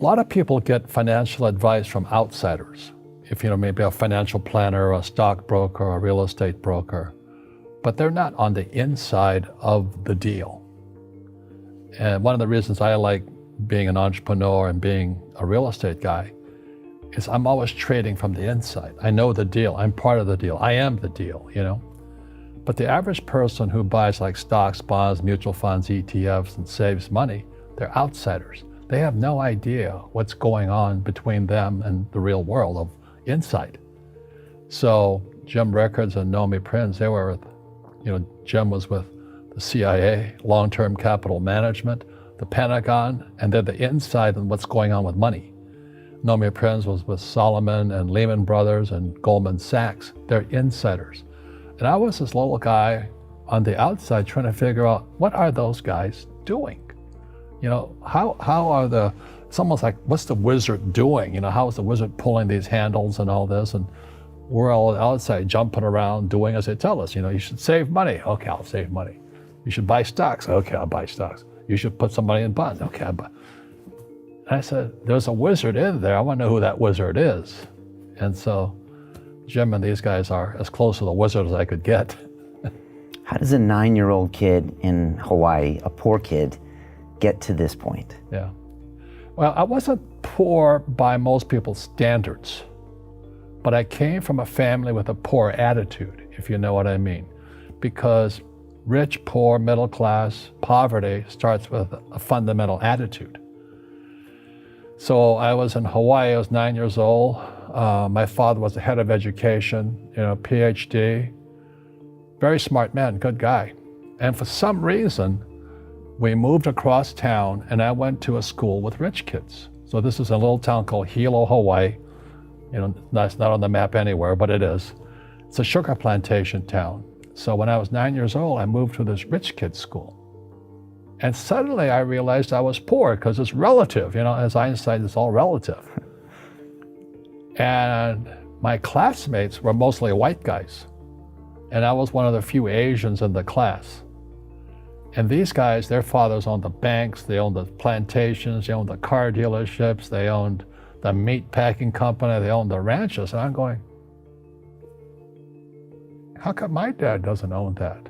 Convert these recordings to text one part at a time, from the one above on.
A lot of people get financial advice from outsiders. If maybe a financial planner, or a stockbroker, or a real estate broker, but they're not on the inside of the deal. And one of the reasons I like being an entrepreneur and being a real estate guy is I'm always trading from the inside. I know the deal, I'm part of the deal, I am the deal, But the average person who buys like stocks, bonds, mutual funds, ETFs, and saves money, they're outsiders. They have no idea what's going on between them and the real world of insight. So Jim Rickards and Naomi Prinz, they were with, Jim was with the CIA, long-term capital management, the Pentagon, and they're the inside on what's going on with money. Naomi Prinz was with Solomon and Lehman Brothers and Goldman Sachs. They're insiders. And I was this little guy on the outside trying to figure out, what are those guys doing? How are it's almost like, what's the wizard doing? How is the wizard pulling these handles and all this? And we're all outside jumping around doing as they tell us. You should save money. Okay, I'll save money. You should buy stocks. Okay, I'll buy stocks. You should put some money in bonds. Okay, I'll buy. And I said, there's a wizard in there. I want to know who that wizard is. And so Jim and these guys are as close to the wizard as I could get. How does a 9-year-old kid in Hawaii, a poor kid, get to this point? Yeah. Well, I wasn't poor by most people's standards, but I came from a family with a poor attitude, if you know what I mean. Because rich, poor, middle class, poverty starts with a fundamental attitude. So I was in Hawaii, I was 9 years old. My father was the head of education, PhD. Very smart man, good guy. And for some reason, we moved across town and I went to a school with rich kids. So this is a little town called Hilo, Hawaii. That's not on the map anywhere, but it is. It's a sugar plantation town. So when I was 9 years old, I moved to this rich kid's school. And suddenly I realized I was poor because it's relative, as Einstein, it's all relative. And my classmates were mostly white guys. And I was one of the few Asians in the class. And these guys, their fathers owned the banks, they owned the plantations, they owned the car dealerships, they owned the meat packing company, they owned the ranches. And I'm going, how come my dad doesn't own that?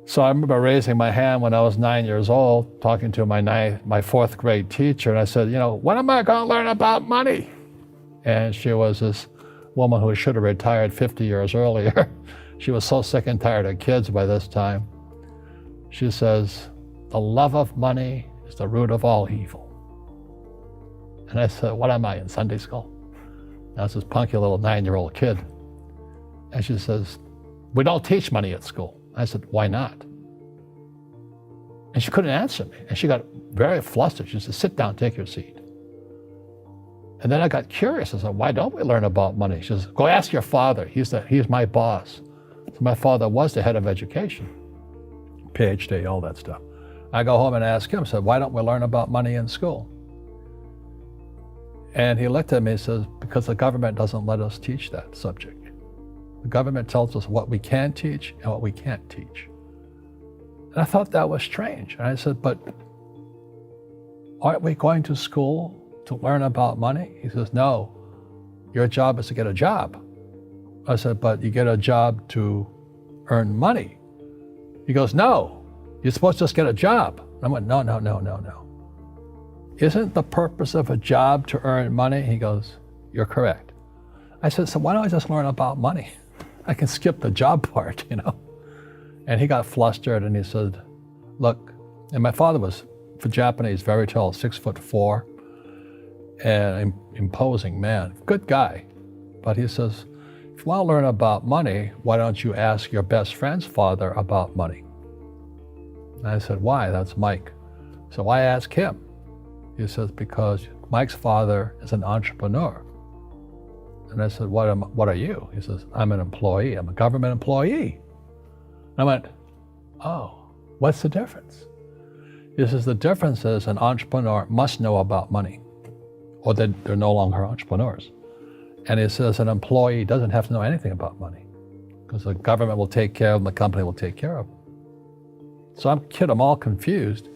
So I remember raising my hand when I was 9 years old, talking to my fourth grade teacher, and I said, when am I going to learn about money? And she was this woman who should have retired 50 years earlier. She was so sick and tired of kids by this time. She says, the love of money is the root of all evil. And I said, what am I, in Sunday school? And I was this punky little 9-year-old kid. And she says, we don't teach money at school. I said, why not? And she couldn't answer me. And she got very flustered. She said, sit down, take your seat. And then I got curious. I said, why don't we learn about money? She says, go ask your father. He's my boss. So my father was the head of education, PhD, all that stuff. I go home and ask him, I said, why don't we learn about money in school? And he looked at me and says, because the government doesn't let us teach that subject. The government tells us what we can teach and what we can't teach. And I thought that was strange. And I said, but aren't we going to school to learn about money? He says, no, your job is to get a job. I said, but you get a job to earn money. He goes, no, you're supposed to just get a job. I went, no. Isn't the purpose of a job to earn money? He goes, you're correct. I said, so why don't I just learn about money? I can skip the job part, And he got flustered and he said, look, and my father was, for Japanese, very tall, 6'4", and imposing man, good guy. But he says, if you want to learn about money, why don't you ask your best friend's father about money? And I said, why? That's Mike. So I asked him. He says, because Mike's father is an entrepreneur. And I said, what are you? He says, I'm an employee. I'm a government employee. And I went, oh, what's the difference? He says, the difference is an entrepreneur must know about money, or they're no longer entrepreneurs. And he says an employee doesn't have to know anything about money because the government will take care of them, the company will take care of them. So I'm all confused.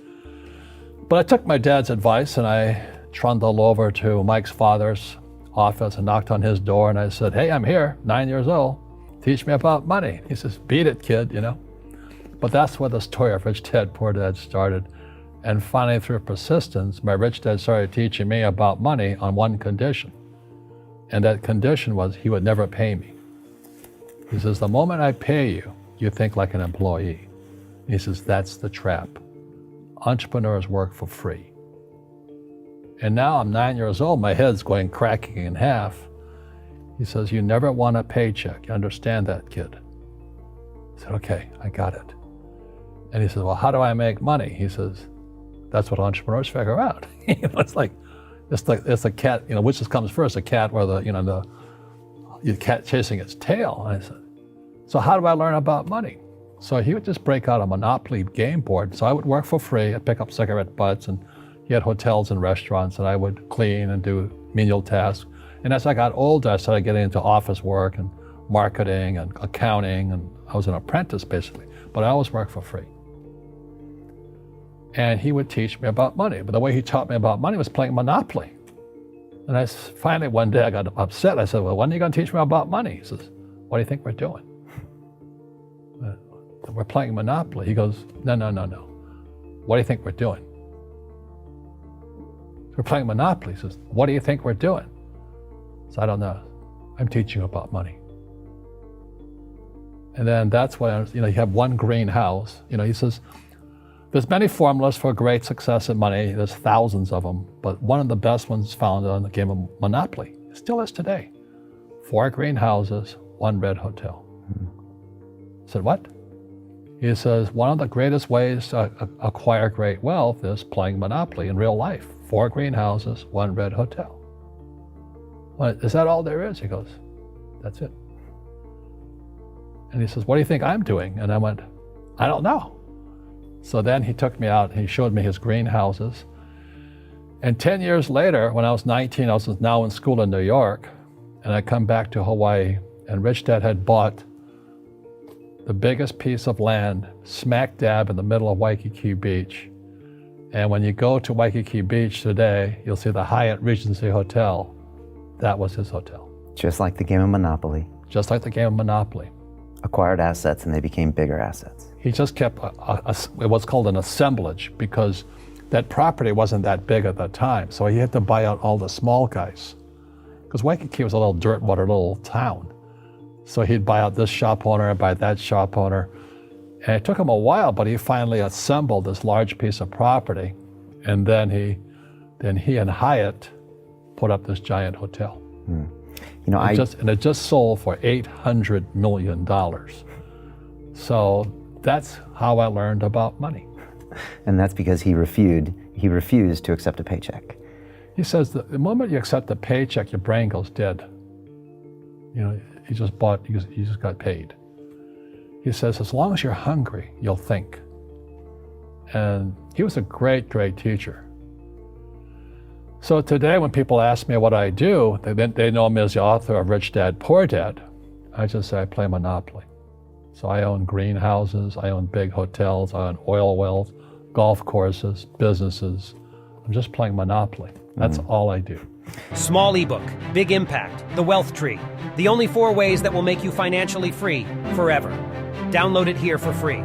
But I took my dad's advice and I trundled over to Mike's father's office and knocked on his door and I said, hey, I'm here, 9 years old. Teach me about money. He says, beat it, kid, you know. But that's where the story of Rich Dad, Poor Dad started. And finally, through persistence, my rich dad started teaching me about money on one condition. And that condition was he would never pay me. He says, the moment I pay you, you think like an employee. He says, that's the trap. Entrepreneurs work for free. And now I'm 9 years old, my head's going cracking in half. He says, you never want a paycheck. You understand that, kid? I said, okay, I got it. And he says, well, how do I make money? He says, that's what entrepreneurs figure out. It's like a cat, which comes first, a cat or the cat chasing its tail. And I said, so how do I learn about money? So he would just break out a Monopoly game board. So I would work for free. I'd pick up cigarette butts, and he had hotels and restaurants, and I would clean and do menial tasks. And as I got older, I started getting into office work and marketing and accounting, and I was an apprentice basically, but I always worked for free. And he would teach me about money, but the way he taught me about money was playing Monopoly. And finally one day I got upset. I said, well, when are you going to teach me about money? He says, what do you think we're doing? We're playing Monopoly. He goes, no. What do you think we're doing? We're playing Monopoly. He says, what do you think we're doing? So I don't know. I'm teaching you about money. And then that's when, you have one greenhouse. He says, there's many formulas for great success in money. There's thousands of them, but one of the best ones found on the game of Monopoly. It still is today. 4 greenhouses, 1 red hotel. I said, what? He says, one of the greatest ways to acquire great wealth is playing Monopoly in real life. 4 greenhouses, 1 red hotel. Well, is that all there is? He goes, that's it. And he says, what do you think I'm doing? And I went, I don't know. So then he took me out and he showed me his greenhouses. And 10 years later, when I was 19, I was now in school in New York, and I come back to Hawaii, and Rich Dad had bought the biggest piece of land smack dab in the middle of Waikiki Beach. And when you go to Waikiki Beach today, you'll see the Hyatt Regency Hotel. That was his hotel. Just like the game of Monopoly. Just like the game of Monopoly. Acquired assets and they became bigger assets. He just kept what's called an assemblage, because that property wasn't that big at the time. So he had to buy out all the small guys. Because Waikiki was a little dirt water little town. So he'd buy out this shop owner and buy that shop owner. And it took him a while, but he finally assembled this large piece of property. And then he and Hyatt put up this giant hotel. It just sold for $800 million. So that's how I learned about money. And that's because he refused to accept a paycheck. He says the moment you accept a paycheck, your brain goes dead. He just got paid. He says, as long as you're hungry, you'll think. And he was a great, great teacher. So today when people ask me what I do, they know me as the author of Rich Dad, Poor Dad. I just say I play Monopoly. So I own greenhouses, I own big hotels, I own oil wells, golf courses, businesses. I'm just playing Monopoly. That's all I do. Small ebook, big impact, The Wealth Tree. The only 4 ways that will make you financially free forever. Download it here for free.